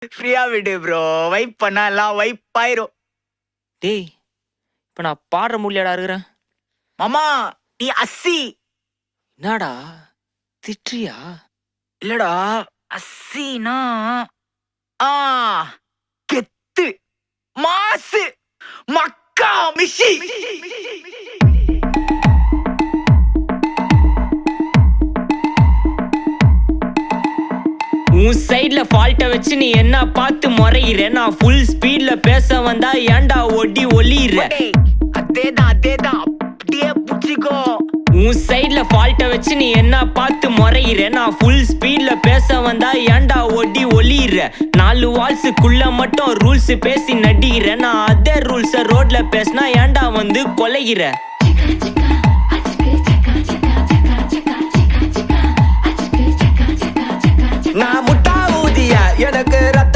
ஃப்ரீயா விடு bro. Vibe பண்ணா எல்லாம் வைப் ஆயிரும். டேய் இப்ப நான் பாடுற முடியாடா இருக்கிறேன். மாமா நீ அஸ்ஸி. என்னடா திட்றியா? இல்லடா அஸ்ஸினா ஆ கெத்து மாசு மக்கா மிஷி. உன் சைட்ல ஃபால்ட்ட வச்சு நீ என்ன பார்த்து முறையிற? நான் ஃபுல் ஸ்பீட்ல பேச வந்தா ஏன்டா ஒடி ஒளியிற? அதேதான் அப்படியே புடிச்சிக்கோ. உன் சைட்ல ஃபால்ட்ட வச்சு நீ என்ன பார்த்து முறையிற? நான் ஃபுல் ஸ்பீட்ல பேச வந்தா ஏன்டா ஒடி ஒளியிற? 4 வால்ஸுக்குள்ள மட்டும் ரூல்ஸ் பேசி நடிக்கிற. நான் அதே ரூல்ஸ ரோட்ல பேசினா ஏன்டா வந்து கொலைகிற? நான் முட்டா ஊதியா எனக்கு